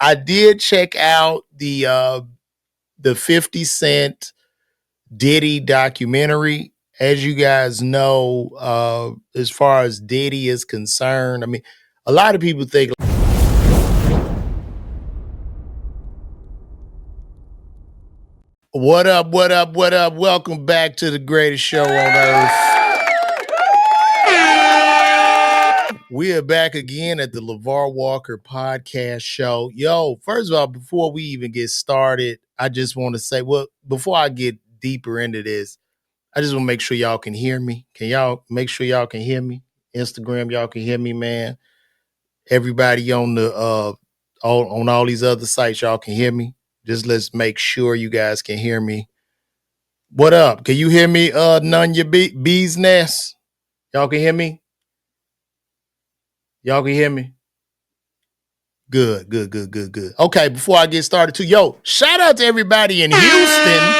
I did check out the 50 Cent Diddy documentary. As you guys know, as far as Diddy is concerned, I mean, a lot of people think, what up, what up, what up? Welcome back to the greatest show on earth. We are back again at the LeVar Walker podcast show. Yo, first of all, before we even get started, I just want to say, well, before I get deeper into this, I just want to make sure y'all can hear me. Can y'all make sure y'all can hear me? Instagram, y'all can hear me, man. Everybody on the on all these other sites, y'all can hear me. Just let's make sure you guys can hear me. What up? Can you hear me? None your bees nest. Y'all can hear me? Y'all can hear me? Good, good, good, good, good. Okay, before I get started, too, yo, shout out to everybody in Houston.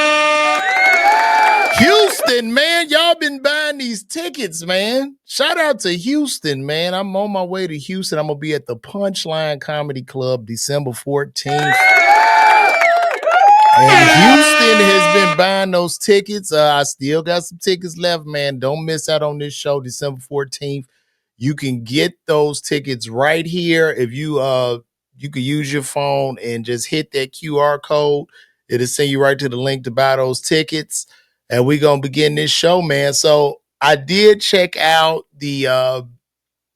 Houston, man, y'all been buying these tickets, man. Shout out to Houston, man. I'm on my way to Houston. I'm gonna be at the Punchline Comedy Club December 14th. And Houston has been buying those tickets. I still got some tickets left, man. Don't miss out on this show, December 14th. You can get those tickets right here. If you can use your phone and just hit that QR code. It'll send you right to the link to buy those tickets. And we're gonna begin this show, man. So I did check out the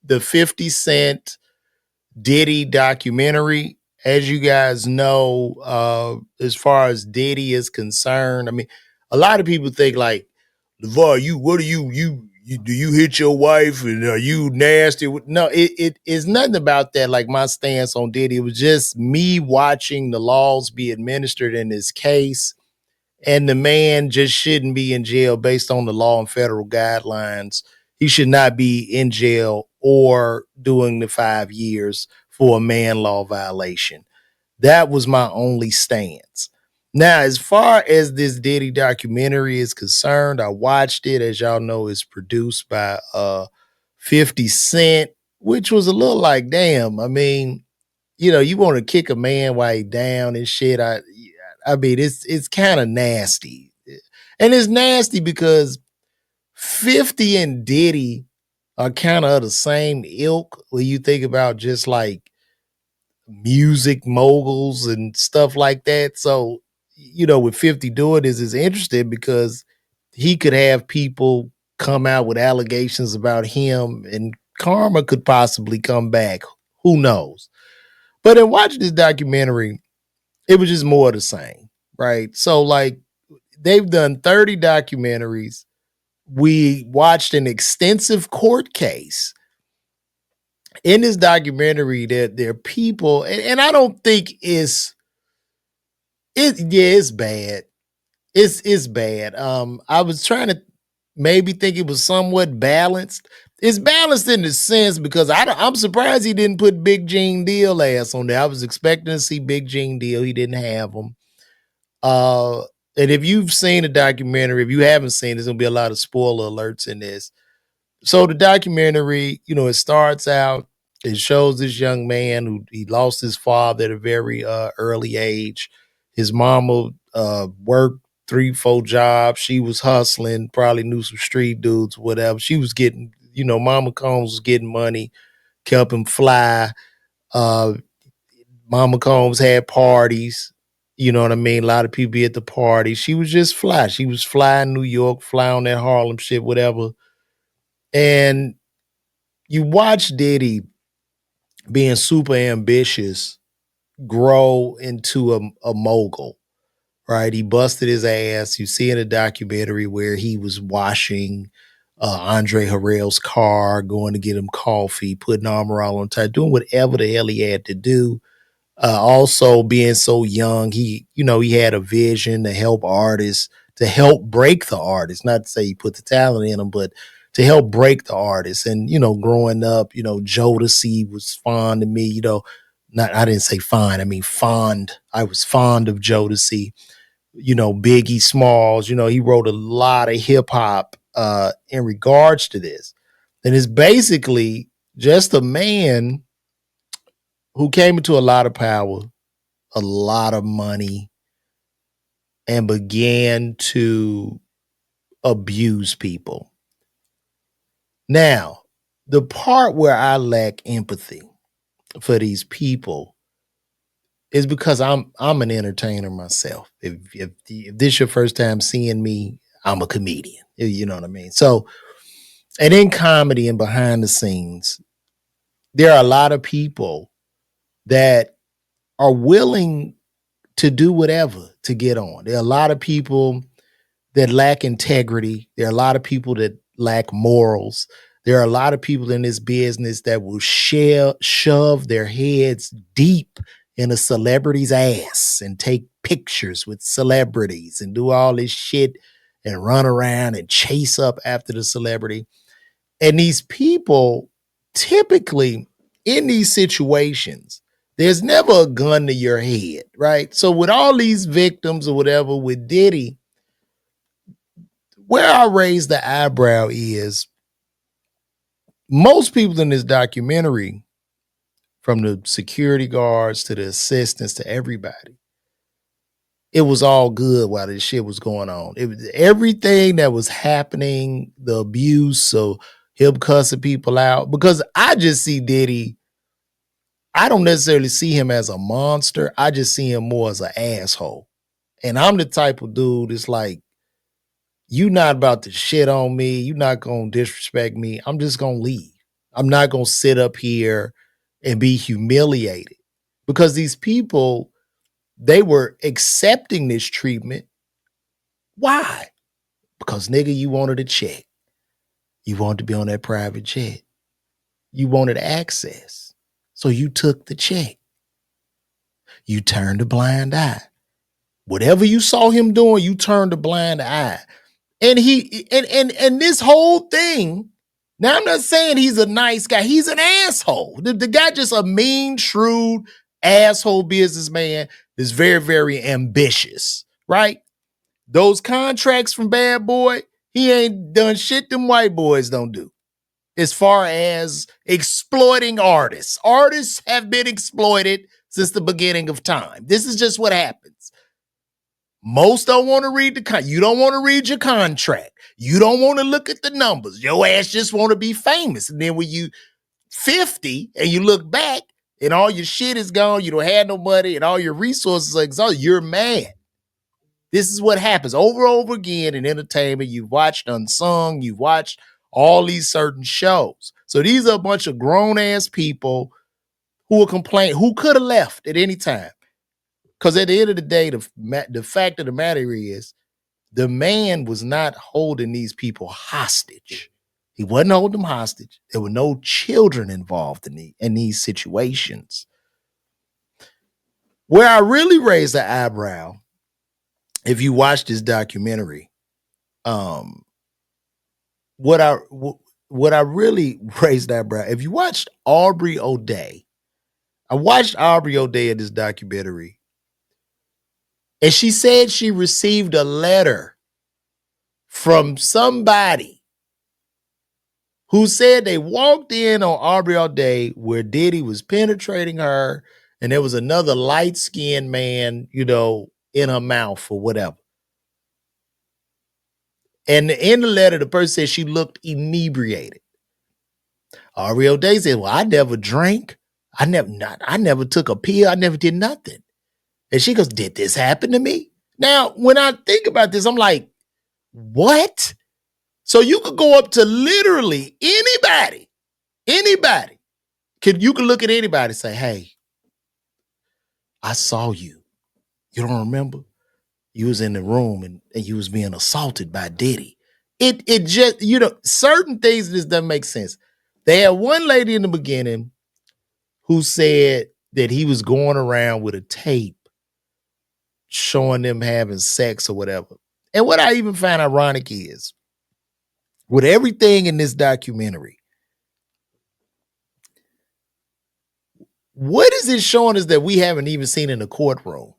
50 Cent Diddy documentary. As you guys know, as far as Diddy is concerned, I mean, a lot of people think like, LeVar, do you hit your wife and are you nasty? No, it is nothing about that. Like my stance on Diddy, it was just me watching the laws be administered in this case, and the man just shouldn't be in jail based on the law and federal guidelines. He should not be in jail or doing the 5 years for a man law violation. That was my only stance. Now, as far as this Diddy documentary is concerned, I watched it. As y'all know, it's produced by 50 Cent, which was a little like, damn, I mean, you want to kick a man while he's down and shit. I mean, it's kind of nasty. And it's nasty because 50 and Diddy are kind of the same ilk when you think about just like music moguls and stuff like that. So, with 50 doing this is interesting because he could have people come out with allegations about him and karma could possibly come back. Who knows? But in watching this documentary, it was just more of the same, right? So, like, they've done 30 documentaries. We watched an extensive court case. In this documentary, there are people, and I don't think it's bad. It's bad. I was trying to maybe think it was somewhat balanced. It's balanced in the sense because I'm surprised he didn't put Big Gene Deal ass on there. I was expecting to see Big Gene Deal. He didn't have him. Uh, and if you've seen the documentary, if you haven't seen, there's gonna be a lot of spoiler alerts in this. So the documentary, it starts out. It shows this young man who he lost his father at a very early age. His mama worked 3, 4 jobs. She was hustling, probably knew some street dudes, whatever. She was getting, Mama Combs was getting money, kept him fly. Uh, Mama Combs had parties. You know what I mean? A lot of people be at the party. She was just fly. She was fly in New York, fly on that Harlem shit, whatever. And you watch Diddy being super ambitious grow into a mogul, right? He busted his ass. You see in a documentary where he was washing Andre Harrell's car, going to get him coffee, putting Armor All on tight, doing whatever the hell he had to do. Also being so young, he had a vision to help artists, to help break the artists, not to say he put the talent in them, but to help break the artists. And, growing up, Jodeci was fond of me, I didn't say fine, I mean fond. I was fond of Jodeci, Biggie Smalls, he wrote a lot of hip hop in regards to this. And it's basically just a man who came into a lot of power, a lot of money and began to abuse people. Now, the part where I lack empathy for these people is because I'm an entertainer myself. If this is your first time seeing me, I'm a comedian. You know what I mean? So, and in comedy and behind the scenes, there are a lot of people that are willing to do whatever to get on. There are a lot of people that lack integrity. There are a lot of people that lack morals. There are a lot of people in this business that will shove their heads deep in a celebrity's ass and take pictures with celebrities and do all this shit and run around and chase up after the celebrity. And these people typically in these situations, there's never a gun to your head, right? So with all these victims or whatever with Diddy, where I raise the eyebrow is most people in this documentary, from the security guards to the assistants to everybody, it was all good while this shit was going on. It was everything that was happening, the abuse, so him cussing people out. Because I just see Diddy, I don't necessarily see him as a monster. I just see him more as an asshole. And I'm the type of dude that's like, you not about to shit on me. You not going to disrespect me. I'm just going to leave. I'm not going to sit up here and be humiliated because these people, they were accepting this treatment. Why? Because nigga, you wanted a check. You wanted to be on that private jet. You wanted access. So you took the check. You turned a blind eye. Whatever you saw him doing, you turned a blind eye. And and this whole thing, now I'm not saying he's a nice guy. He's an asshole. The guy just a mean, shrewd, asshole businessman that's very, very ambitious, right? Those contracts from Bad Boy, he ain't done shit them white boys don't do. As far as exploiting artists. Artists have been exploited since the beginning of time. This is just what happens. Most don't want to read you don't want to read your contract. You don't want to look at the numbers. Your ass just want to be famous. And then when you 50 and you look back and all your shit is gone, you don't have no money and all your resources are exhausted, you're mad. This is what happens over and over again in entertainment. You've watched Unsung, you've watched all these certain shows. So these are a bunch of grown-ass people who will complain, who could have left at any time. Because at the end of the day, the fact of the matter is, the man was not holding these people hostage. He wasn't holding them hostage. There were no children involved in these situations. Where I really raised the eyebrow, if you watch this documentary, what I really raised the eyebrow, if you watched Aubrey O'Day, I watched Aubrey O'Day in this documentary, and she said she received a letter from somebody who said they walked in on Aubrey O'Day where Diddy was penetrating her, and there was another light-skinned man, in her mouth or whatever. And in the letter, the person said she looked inebriated. Aubrey O'Day said, well, I never drank. I never took a pill. I never did nothing. And she goes, did this happen to me? Now, when I think about this, I'm like, what? So you could go up to literally anybody. You can look at anybody and say, hey, I saw you. You don't remember? You was in the room and you was being assaulted by Diddy. It just, certain things just doesn't make sense. They had one lady in the beginning who said that he was going around with a tape showing them having sex or whatever. And what I even find ironic is, with everything in this documentary, what is it showing us that we haven't even seen in the courtroom?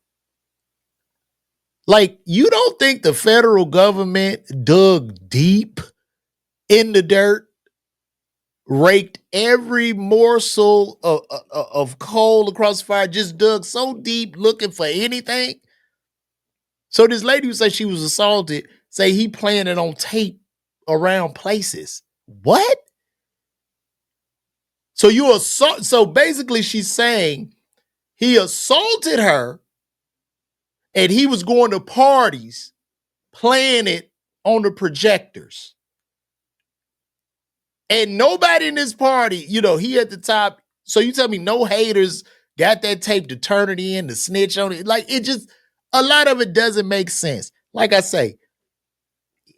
Like, you don't think the federal government dug deep in the dirt raked every morsel of coal across the fire, just dug so deep looking for anything. So this lady who said she was assaulted, say he playing it on tape around places. What? So you assault? So basically, she's saying he assaulted her, and he was going to parties playing it on the projectors. And nobody in this party, he at the top. So you tell me no haters got that tape to turn it in, to snitch on it. Like, it just, a lot of it doesn't make sense. Like I say,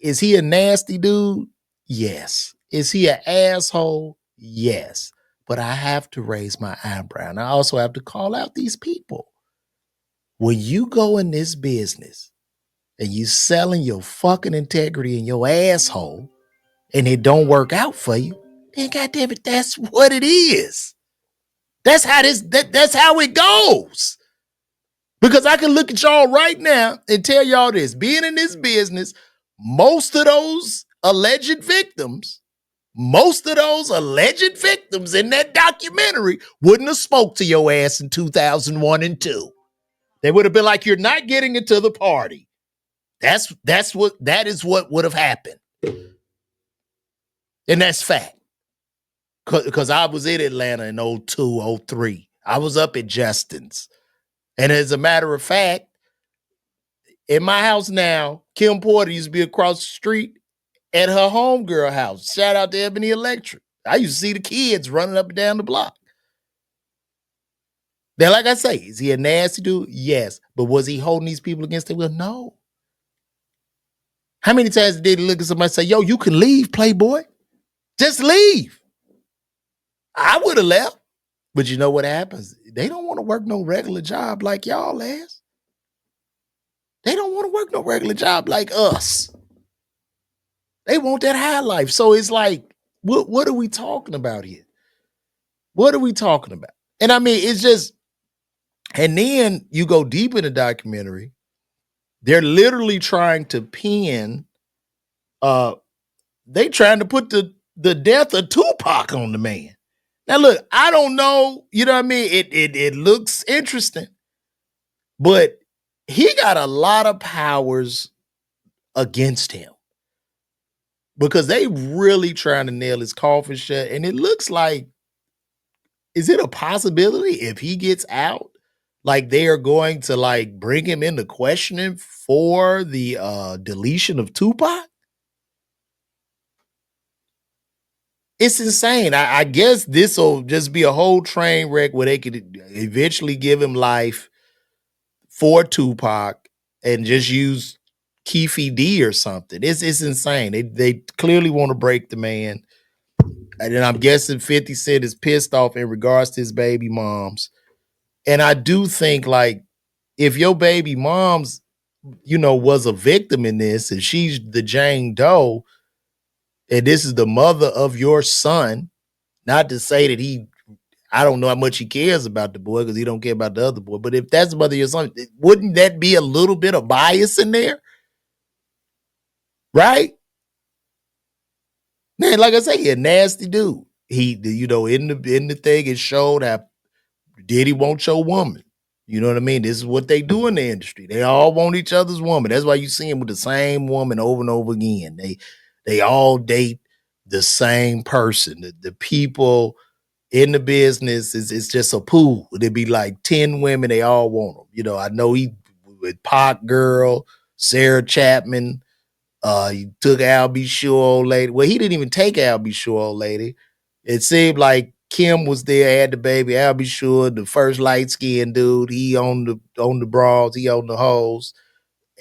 is he a nasty dude? Yes. Is he an asshole? Yes. But I have to raise my eyebrow. And I also have to call out these people. When you go in this business and you selling your fucking integrity and your asshole, and it don't work out for you, then goddamn it, that's what it is. That's how that's how it goes. Because I can look at y'all right now and tell y'all this. Being in this business, most of those alleged victims in that documentary wouldn't have spoke to your ass in 2001 and 2. They would have been like, you're not getting into the party. That is what would have happened. And that's fact. Because I was in Atlanta in 02, 03. I was up at Justin's. And as a matter of fact, in my house now, Kim Porter used to be across the street at her homegirl house. Shout out to Ebony Electric. I used to see the kids running up and down the block. Now, like I say, is he a nasty dude? Yes. But was he holding these people against their will? No. How many times did he look at somebody and say, yo, you can leave, Playboy? Just leave. I would have left. But you know what happens? They don't want to work no regular job like y'all ass. They don't want to work no regular job like us. They want that high life. So it's like, what are we talking about here? What are we talking about? And I mean, it's just, and then you go deep in the documentary, they're literally trying to pin, they trying to put the death of Tupac on the man. Now, look, I don't know, you know what I mean? It looks interesting, but he got a lot of powers against him because they really trying to nail his coffin shut. And it looks like, is it a possibility if he gets out, like they are going to like bring him into questioning for the deletion of Tupac? It's insane. I guess this will just be a whole train wreck where they could eventually give him life for Tupac and just use Keefe D or something. It's insane. They clearly want to break the man. And then I'm guessing 50 Cent is pissed off in regards to his baby moms. And I do think, like, if your baby mom's, was a victim in this, and she's the Jane Doe, and this is the mother of your son, not to say that I don't know how much he cares about the boy because he don't care about the other boy, but if that's the mother of your son, wouldn't that be a little bit of bias in there? Right? Man, like I say, he a nasty dude. He, in the thing, it showed how Diddy wants your woman. You know what I mean? This is what they do in the industry. They all want each other's woman. That's why you see them with the same woman over and over again. They all date the same person. The people in the business it's just a pool. It'd be like 10 women. They all want them. I know he with Pac girl, Sarah Chapman. He took Al B. Sure old lady. Well, he didn't even take Al B. Sure old lady. It seemed like Kim was there, had the baby. Al B. Sure, the first light skinned dude. He on the bras, he on the hoes.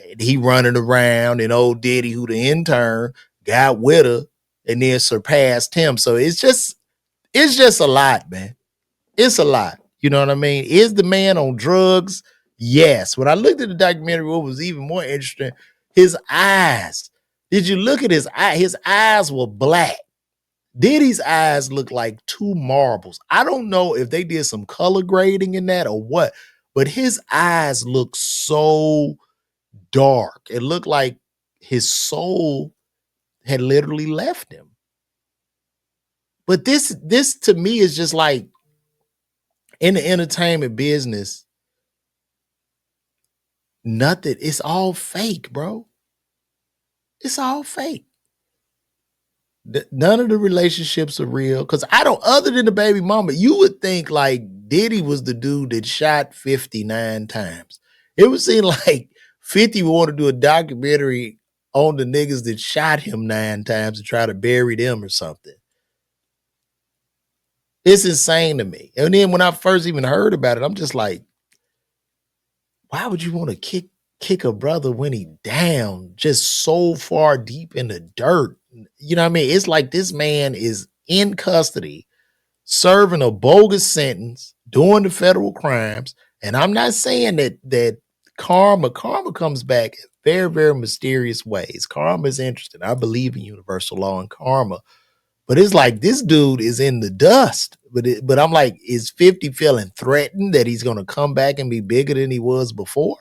And he running around, and old Diddy, who the intern, got with her and then surpassed him. So it's just a lot, man. It's a lot. You know what I mean? Is the man on drugs? Yes. When I looked at the documentary, what was even more interesting, his eyes. Did you look at his eye? His eyes were black. Diddy's eyes look like two marbles. I don't know if they did some color grading in that or what, but his eyes look so dark. It looked like his soul had literally left him. But this to me is just like in the entertainment business, nothing. It's all fake, bro. It's all fake. None of the relationships are real. Cause I don't, other than the baby mama, you would think like Diddy was the dude that shot 59 times. It would seem like 50 would want to do a documentary on the niggas that shot him 9 times and try to bury them or something. It's insane to me. And then when I first even heard about it, I'm just like, why would you want to kick a brother when he down just so far deep in the dirt? You know what I mean? It's like this man is in custody, serving a bogus sentence, doing the federal crimes. And I'm not saying that karma comes back in very, very mysterious ways. Karma is interesting. I believe in universal law and karma. But it's like this dude is in the dust. But I'm like, is 50 feeling threatened that he's going to come back and be bigger than he was before?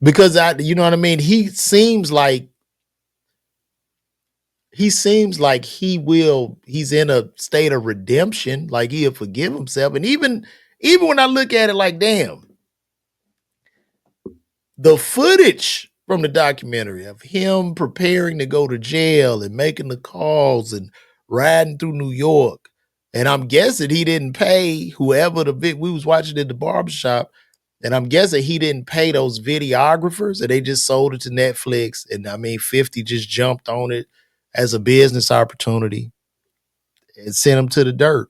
Because you know what I mean? He's in a state of redemption, like he'll forgive himself. And even when I look at it like, damn, the footage from the documentary of him preparing to go to jail and making the calls and riding through New York. And I'm guessing he didn't pay whoever we was watching at the barbershop. And I'm guessing he didn't pay those videographers and they just sold it to Netflix. And I mean, 50 just jumped on it as a business opportunity and sent him to the dirt.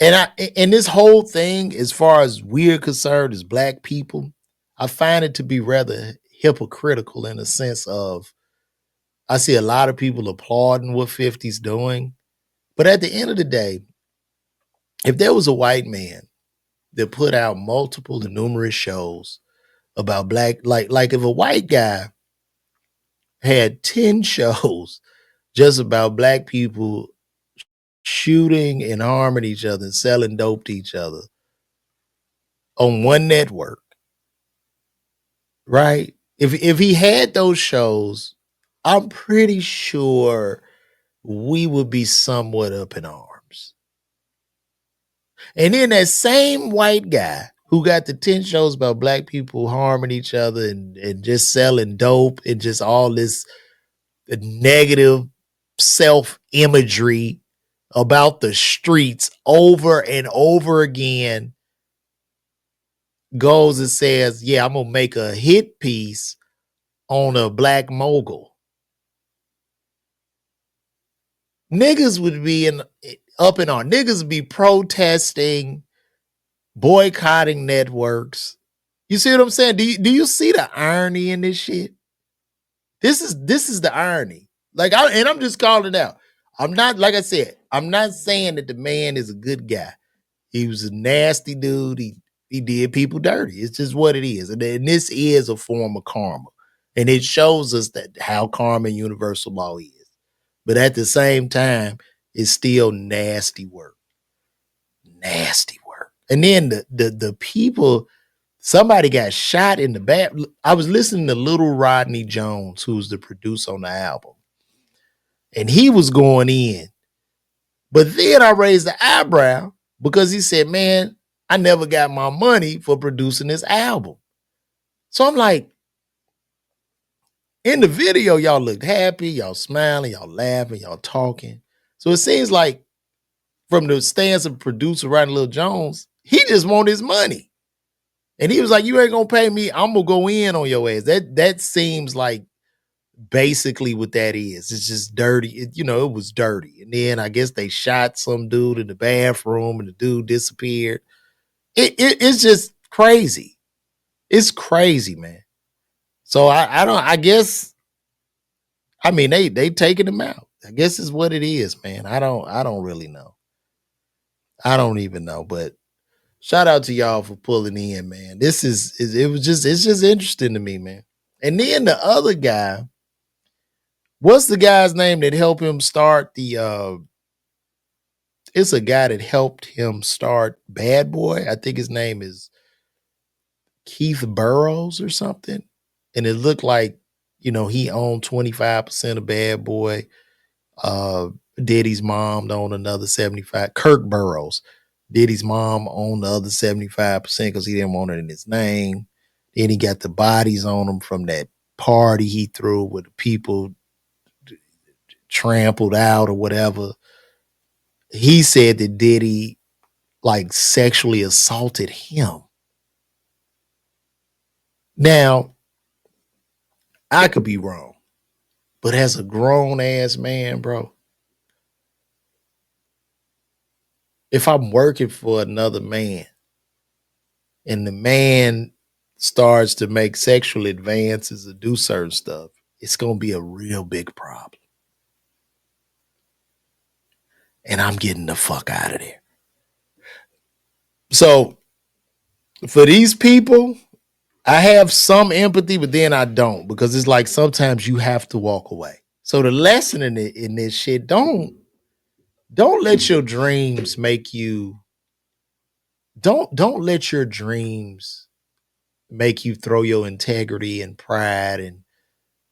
And this whole thing, as far as we're concerned as black people, I find it to be rather hypocritical in a sense of I see a lot of people applauding what 50's doing. But at the end of the day, if there was a white man that put out multiple and numerous shows about black, like if a white guy had 10 shows just about black people shooting and harming each other and selling dope to each other on one network, right? If he had those shows, I'm pretty sure we would be somewhat up in arms. And then that same white guy who got the 10 shows about black people harming each other and just selling dope and just all this negative self imagery about the streets over and over again goes and says, yeah, I'm going to make a hit piece on a black mogul. Niggas would be up in on. Niggas would be protesting, boycotting networks. You see what I'm saying? Do you see the irony in this shit? This is the irony. I'm just calling it out. I'm not, like I said, I'm not saying that the man is a good guy. He was a nasty dude. He did people dirty. It's just what it is. And this is a form of karma. And it shows us that how karma and universal law is. But at the same time, it's still nasty work. Nasty work. And then the people, somebody got shot in the back. I was listening to Little Rodney Jones, who's the producer on the album. And he was going in. But then I raised the eyebrow because he said, man, I never got my money for producing this album. So I'm like, in the video, y'all looked happy, y'all smiling, y'all laughing, y'all talking. So it seems like from the stance of producer Rodney Lil Jones, he just want his money. And he was like, you ain't gonna pay me, I'm gonna go in on your ass. That seems like basically what that is. It's just dirty. It was dirty. And then I guess they shot some dude in the bathroom and the dude disappeared. It's just crazy. It's crazy, man. So I guess, I mean, they taking him out. I guess is what it is, man. I don't really know. I don't even know, but shout out to y'all for pulling in, man. It's just interesting to me, man. And then the other guy, what's the guy's name that helped him start it's a guy that helped him start Bad Boy. I think his name is Keith Burrows or something. And it looked like, he owned 25% of Bad Boy. Uh, Diddy's mom owned another 75. Kirk Burrows. Diddy's mom owned the other 75% because he didn't want it in his name. Then he got the bodies on him from that party he threw with the people trampled out or whatever. He said that Diddy like sexually assaulted him. Now, I could be wrong, but as a grown ass man, bro, if I'm working for another man and the man starts to make sexual advances or do certain stuff, it's going to be a real big problem. And I'm getting the fuck out of there. So for these people, I have some empathy, but then I don't because it's like sometimes you have to walk away. So the lesson in this shit, don't let your dreams make you don't let your dreams make you throw your integrity and pride and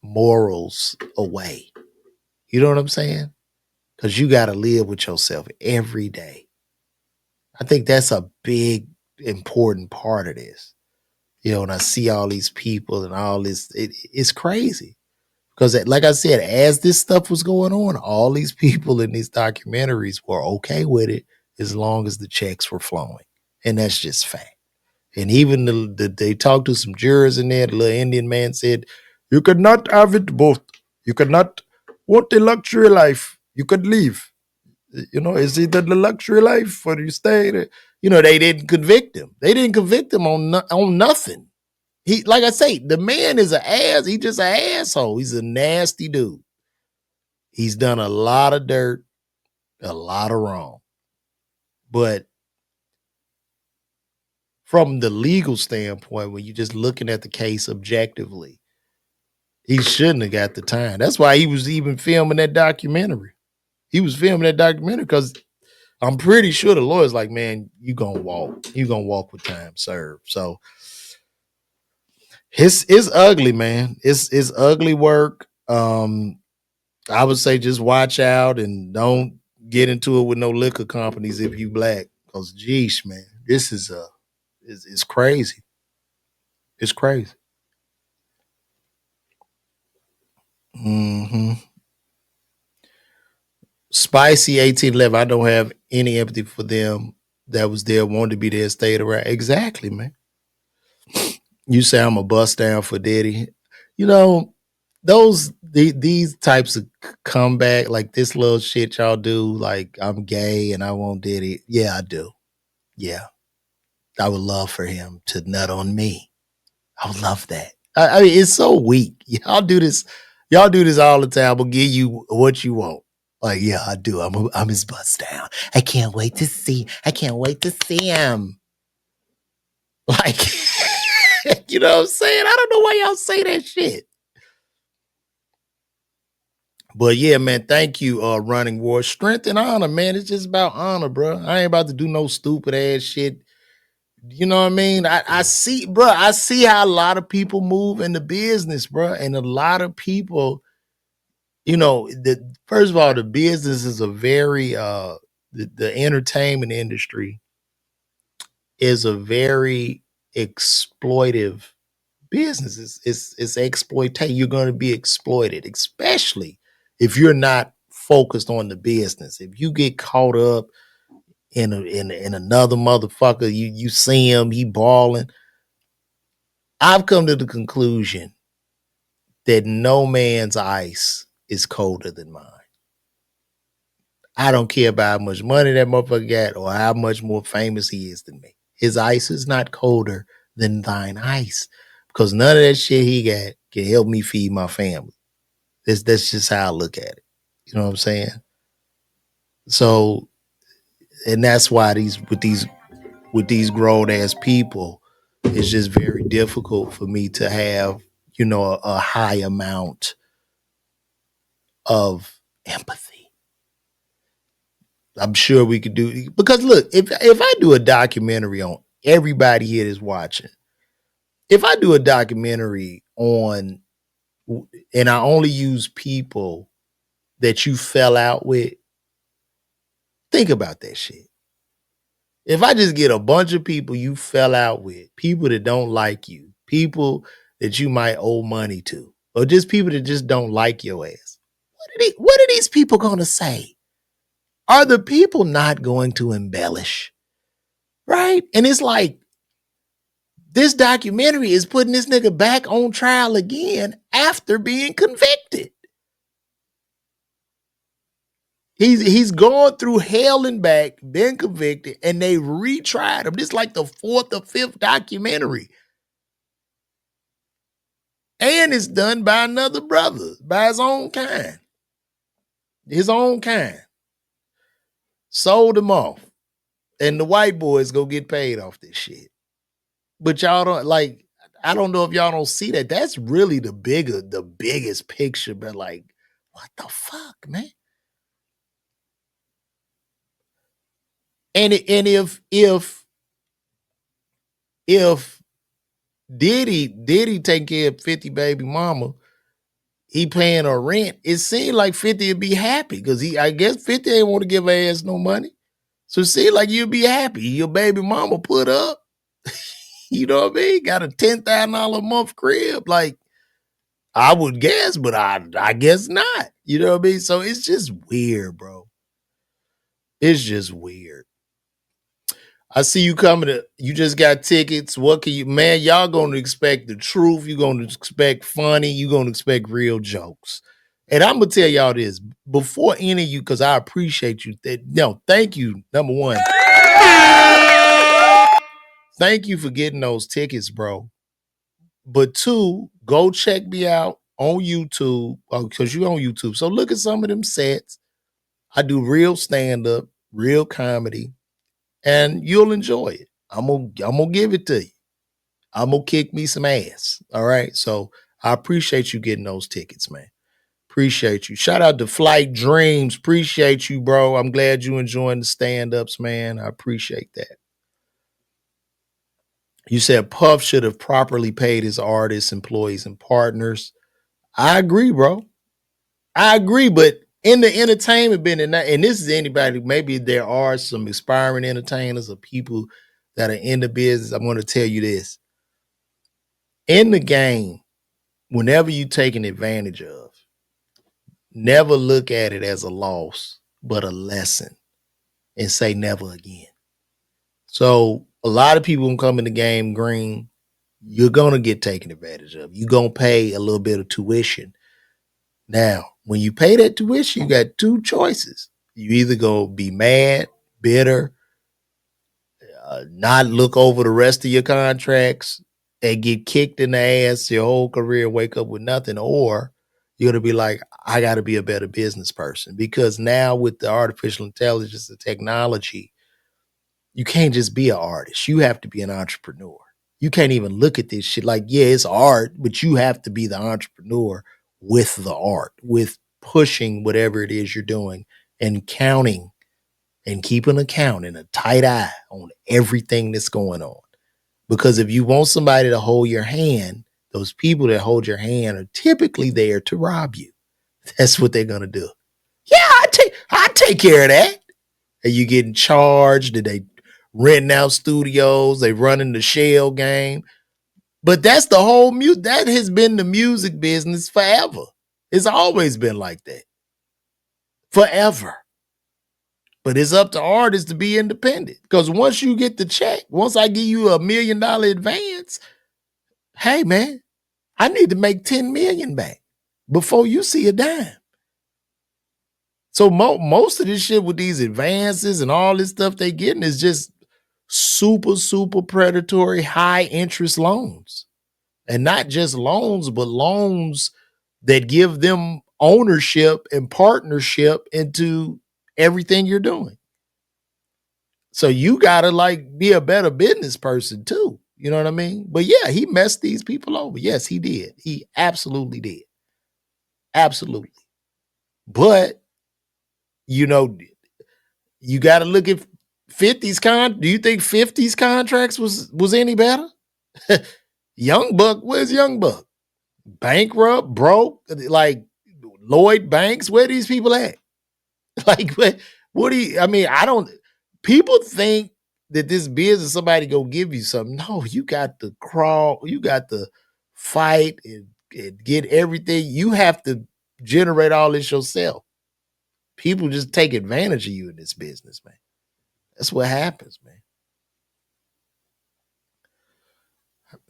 morals away. You know what I'm saying? Because you got to live with yourself every day. I think that's a big, important part of this. You know, when I see all these people and all this, it's crazy. Because, like I said, as this stuff was going on, all these people in these documentaries were okay with it as long as the checks were flowing. And that's just fact. And even they talked to some jurors in there. The little Indian man said, "You could not have it both. You could not want the luxury life. You could leave. You know, is it the luxury life or you stay there?" You know, they didn't convict him. They didn't convict him on nothing. He, like I say, the man is an ass. He just an asshole. He's a nasty dude. He's done a lot of dirt, a lot of wrong. But from the legal standpoint, when you're just looking at the case objectively, he shouldn't have got the time. That's why he was even filming that documentary. He was filming that documentary because I'm pretty sure the lawyer's like, man, you gonna walk. You gonna walk with time served. So it's ugly, man. It's ugly work. I would say just watch out and don't get into it with no liquor companies if you black. Cause geesh, man, this is it's crazy. It's crazy. Mm-hmm. Spicy 1811. I don't have any empathy for them that was there, wanted to be there, stayed around. Exactly, man. You say I'm a bust down for Diddy. You know, these types of comeback, like this little shit y'all do, like I'm gay and I want Diddy. Yeah, I do. Yeah. I would love for him to nut on me. I would love that. I mean, it's so weak. Y'all do this all the time. We'll give you what you want. Like, yeah, I do. I'm his bust down. I can't wait to see. I can't wait to see him. Like, you know what I'm saying? I don't know why y'all say that shit. But yeah, man, thank you, Running War. Strength and honor, man. It's just about honor, bro. I ain't about to do no stupid ass shit. You know what I mean? I see, bro. I see how a lot of people move in the business, bro. And a lot of people, you know, first of all, the business is a very the entertainment industry is a very exploitive business. It's exploitation. You're going to be exploited, especially if you're not focused on the business. If you get caught up in another motherfucker, you see him, he balling. I've come to the conclusion that no man's ice is colder than mine. I don't care about how much money that motherfucker got or how much more famous he is than me. His ice is not colder than thine ice because none of that shit he got can help me feed my family. That's just how I look at it. You know what I'm saying? So, and that's why these grown ass people, it's just very difficult for me to have, you know, a high amount of empathy. I'm sure we could do because look, if I do a documentary on everybody here that's watching, if I do a documentary on and I only use people that you fell out with, think about that shit. If I just get a bunch of people you fell out with, people that don't like you, people that you might owe money to, or just people that just don't like your ass, what are these people going to say? Are the people not going to embellish? Right? And it's like, this documentary is putting this nigga back on trial again after being convicted. He's gone through hell and back, been convicted, and they retried him. This is like the 4th or 5th documentary. And it's done by another brother, by his own kind. His own kind. Sold him off. And the white boys go get paid off this shit. But y'all don't, like, I don't know if y'all don't see that. That's really the biggest picture, but like, what the fuck, man? And if Diddy take care of 50 baby mama, he paying her rent, it seemed like 50 would be happy because I guess 50 ain't want to give her ass no money. So it seemed like you'd be happy. Your baby mama put up, you know what I mean? Got a $10,000 a month crib. Like, I would guess, but I guess not. You know what I mean? So it's just weird, bro. It's just weird. I see you coming you just got tickets. What can you, man, y'all going to expect the truth. You're going to expect funny. You're going to expect real jokes. And I'm going to tell y'all this before any of you, because I appreciate you. Thank you. Number one, thank you for getting those tickets, bro. But 2, go check me out on YouTube, because you on YouTube. So look at some of them sets. I do real stand-up, real comedy, and you'll enjoy it. I'm gonna give it to you. I'm gonna kick me some ass. All right. So I appreciate you getting those tickets, man. Appreciate you. Shout out to Flight Dreams. Appreciate you, bro. I'm glad you enjoying the stand-ups, man. I appreciate that. You said Puff should have properly paid his artists, employees, and partners. I agree, bro. I agree, but in the entertainment business, and this is anybody, maybe there are some aspiring entertainers or people that are in the business. I'm going to tell you this. In the game, whenever you taken advantage of, never look at it as a loss, but a lesson, and say never again. So a lot of people can come in the game green. You're going to get taken advantage of. You're going to pay a little bit of tuition. Now, when you pay that tuition, you got 2 choices. You either go be mad, bitter, not look over the rest of your contracts and get kicked in the ass your whole career, wake up with nothing, or you're going to be like, I got to be a better business person. Because now with the artificial intelligence, the technology, you can't just be an artist. You have to be an entrepreneur. You can't even look at this shit like, yeah, it's art, but you have to be the entrepreneur with the art, with pushing whatever it is you're doing and counting and keeping an account and a tight eye on everything that's going on. Because if you want somebody to hold your hand, those people that hold your hand are typically there to rob you. That's what they're going to do. Yeah, I take care of that. And you getting charged, and they renting out studios, they running the shell game. But that's the whole that has been the music business forever. It's always been like that. Forever. But it's up to artists to be independent. Because once you get the check, once I give you $1 million advance, hey man, I need to make 10 million back before you see a dime. So most of this shit with these advances and all this stuff they getting is just super, super predatory, high interest loans. And not just loans, but loans that give them ownership and partnership into everything you're doing. So you gotta like be a better business person too. You know what I mean? But yeah, he messed these people over. Yes, he did. He absolutely did. Absolutely. But you know, you got to look at 50's do you think 50's contracts was any better? Young Buck, where's Young Buck? Bankrupt, broke, like Lloyd Banks, where these people at? Like, what do you, I mean, I don't, people think that this business, somebody go give you something. No, you got to crawl, you got to fight and get everything. You have to generate all this yourself. People just take advantage of you in this business, man. That's what happens, man.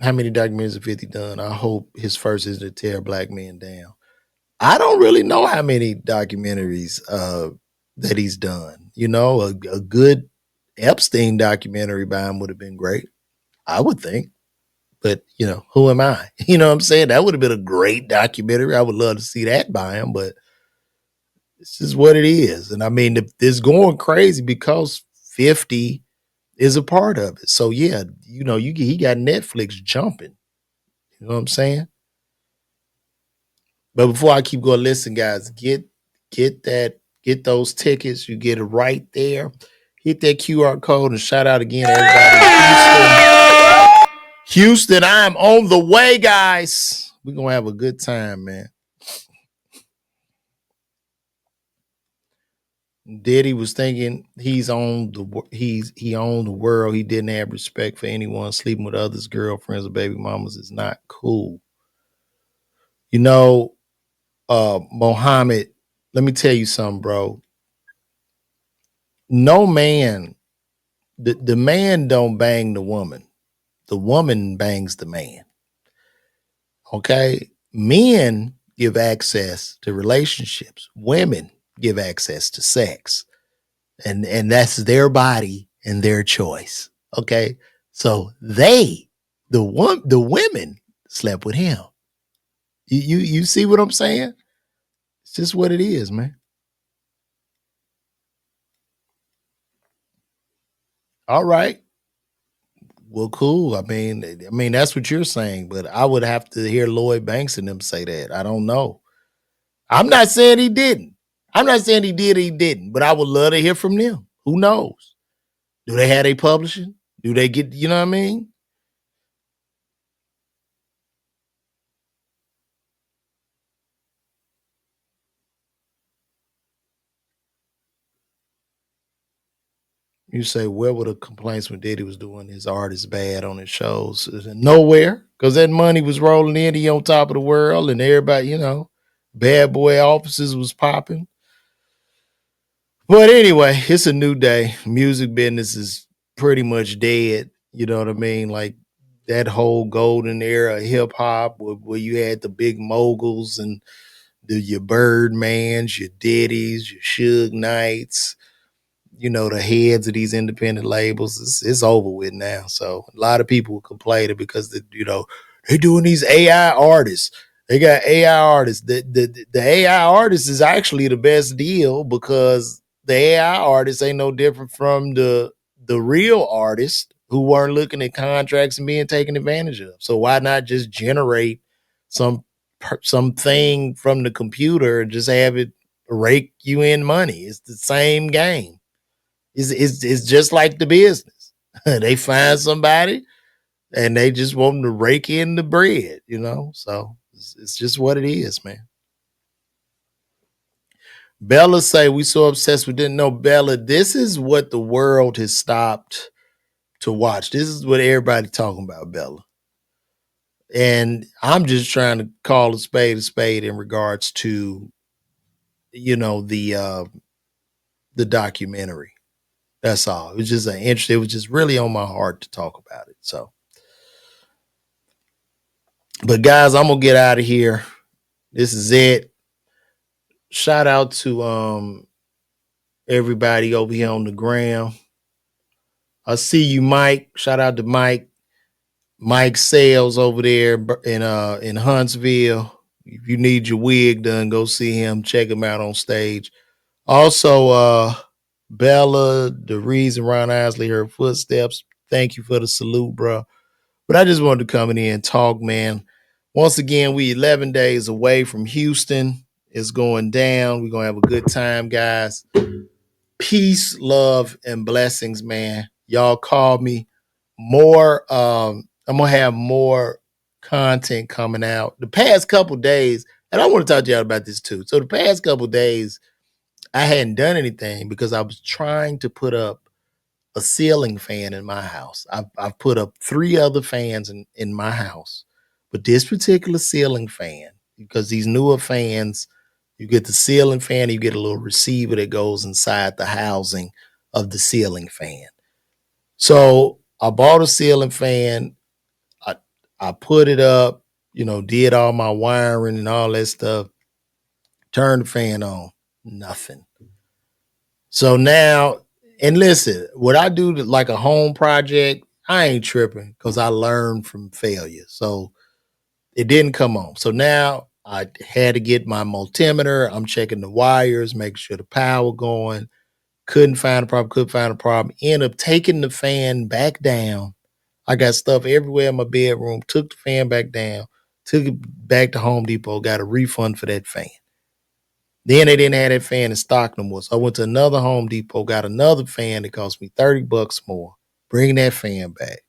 How many documentaries have 50 done? I hope his first is to tear black men down. I don't really know how many documentaries that he's done. You know, a good Epstein documentary by him would have been great, I would think. But, you know, who am I? You know what I'm saying? That would have been a great documentary. I would love to see that by him, but it's just what it is. And I mean, it's going crazy because 50 is a part of it. So, yeah, you know, he got Netflix jumping. You know what I'm saying? But before I keep going, listen, guys, get those tickets. You get it right there. Hit that QR code and shout out again to everybody in Houston, I am on the way, guys. We're gonna have a good time, man. Diddy was thinking he owned the world. He didn't have respect for anyone. Sleeping with others, girlfriends, or baby mamas is not cool. You know, Mohammed, let me tell you something, bro. No man, the man don't bang the woman. The woman bangs the man. Okay? Men give access to relationships. Women give access to sex. And that's their body and their choice. Okay? So the women slept with him. You see what I'm saying? It's just what it is, man. All right. Well, cool. I mean, that's what you're saying, but I would have to hear Lloyd Banks and them say that. I don't know. I'm not saying he didn't. I'm not saying he did or he didn't, but I would love to hear from them. Who knows? Do they have a publishing? Do they get, you know what I mean? You say, where were the complaints when Diddy was doing his artist bad on his shows? Nowhere, because that money was rolling in. He on top of the world, and everybody, you know, bad boy offices was popping. But anyway, it's a new day. Music business is pretty much dead. You know what I mean? Like that whole golden era of hip hop where you had the big moguls and your Birdmans, your Diddies, your Suge Knights, you know, the heads of these independent labels. It's over with now. So a lot of people were complaining because they're doing these AI artists. They got AI artists. The AI artist is actually the best deal because the AI artists ain't no different from the real artists who weren't looking at contracts and being taken advantage of. So why not just generate some something from the computer and just have it rake you in money? It's the same game. It's just like the business. They find somebody and they just want them to rake in the bread, you know? So it's just what it is, man. Bella say we so obsessed we didn't know. Bella, this is what the world has stopped to watch. This is what everybody talking about, Bella. And I'm just trying to call a spade in regards to, you know, the documentary. That's all. It was just an interest. It was just really on my heart to talk about it. So, but guys, I'm gonna get out of here. This is it. Shout out to everybody over here on the gram. I see you, Mike. Shout out to Mike. Mike Sales over there in Huntsville. If you need your wig done, go see him. Check him out on stage. Also, Bella, the reason Ron Isley heard footsteps. Thank you for the salute, bro. But I just wanted to come in here and talk, man. Once again, we 11 days away from Houston. It's going down. We're going to have a good time, guys. Peace, love, and blessings, man. Y'all call me. More, I'm going to have more content coming out. The past couple days, And I want to talk to y'all about this too. So the past couple of days, I hadn't done anything because I was trying to put up a ceiling fan in my house. I've put up 3 other fans in my house, but this particular ceiling fan, because these newer fans, you get the ceiling fan, you get a little receiver that goes inside the housing of the ceiling fan. So I bought a ceiling fan. I I put it up, did all my wiring and all that stuff. Turned the fan on, nothing. So now, and listen, what I do to like a home project, I ain't tripping because I learned from failure. So it didn't come on. So now I had to get my multimeter. I'm checking the wires, making sure the power going. Couldn't find a problem. End up taking the fan back down. I got stuff everywhere in my bedroom. Took the fan back down. Took it back to Home Depot. Got a refund for that fan. Then they didn't have that fan in stock no more. So I went to another Home Depot, got another fan that cost me $30 more. Bring that fan back.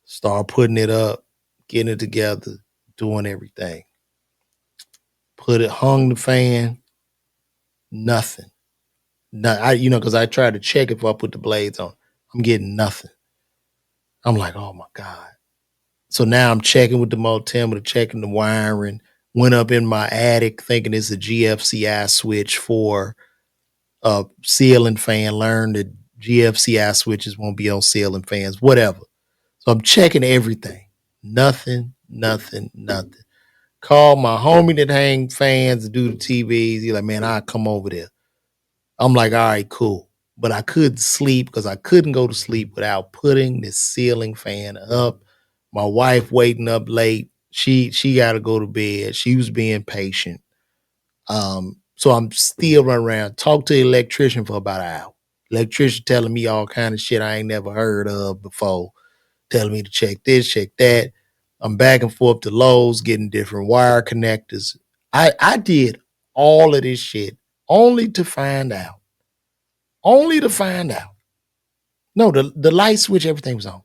Start putting it up, getting it together, doing everything. Hung the fan, nothing. Because I tried to check if I put the blades on. I'm getting nothing. I'm like, oh my God. So now I'm checking with the multimeter, checking the wiring. Went up in my attic thinking it's a GFCI switch for a ceiling fan. Learned that GFCI switches won't be on ceiling fans, whatever. So I'm checking everything. Nothing. Call my homie that hang fans and do the TVs. He's like, man, I'll come over there. I'm like, all right, cool. But I couldn't sleep because I couldn't go to sleep without putting this ceiling fan up. My wife waiting up late. She got to go to bed. She was being patient. So I'm still running around, talk to the electrician for about an hour. Electrician telling me all kind of shit I ain't never heard of before, telling me to check this, check that. I'm back and forth to Lowe's, getting different wire connectors. I did all of this shit only to find out. No, the light switch, everything was on.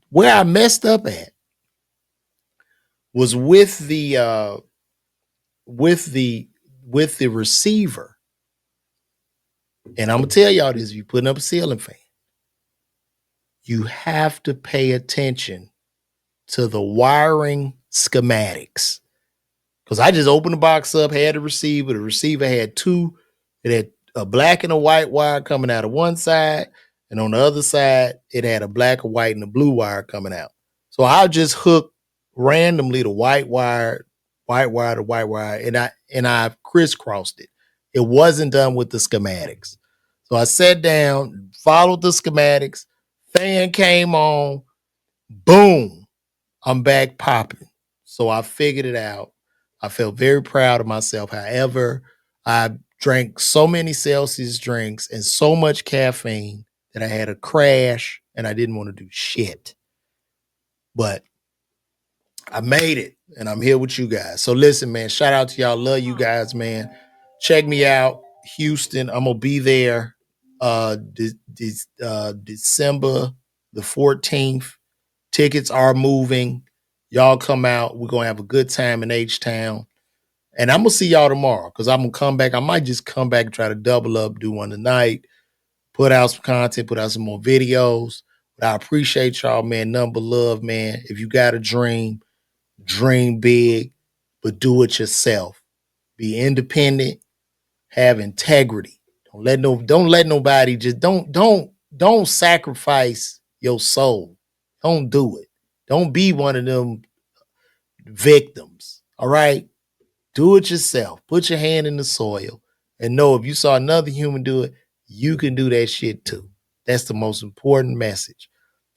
Where I messed up at was with the receiver. And I'm gonna tell y'all this: if you're putting up a ceiling fan, you have to pay attention to the wiring schematics. Because I just opened the box up, had the receiver. The receiver had two. It had a black and a white wire coming out of one side, and on the other side, it had a black, a white, and a blue wire coming out. So I just hooked randomly the white wire, the white wire, and I crisscrossed it. It wasn't done with the schematics. So I sat down, followed the schematics, fan came on, boom, I'm back popping. So I figured it out. I felt very proud of myself. However, I drank so many Celsius drinks and so much caffeine that I had a crash and I didn't want to do shit. But I made it and I'm here with you guys. So listen, man, shout out to y'all. Love you guys, man. Check me out, Houston. I'm gonna be there December the 14th. Tickets are moving. Y'all come out. We're gonna have a good time in H-Town. And I'm gonna see y'all tomorrow because I'm gonna come back. I might just come back and try to double up, do one tonight, put out some content, put out some more videos. But I appreciate y'all, man. Number love, man. If you got a dream, dream big, but do it yourself. Be independent, have integrity. Don't let nobody don't sacrifice your soul. Don't do it. Don't be one of them victims. All right? Do it yourself. Put your hand in the soil and know if you saw another human do it, you can do that shit too. That's the most important message.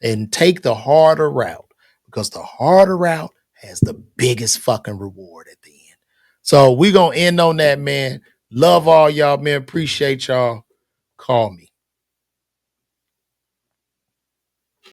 And take the harder route because the harder route has the biggest fucking reward at the end. So we're going to end on that, man. Love all y'all, man. Appreciate y'all. Call me.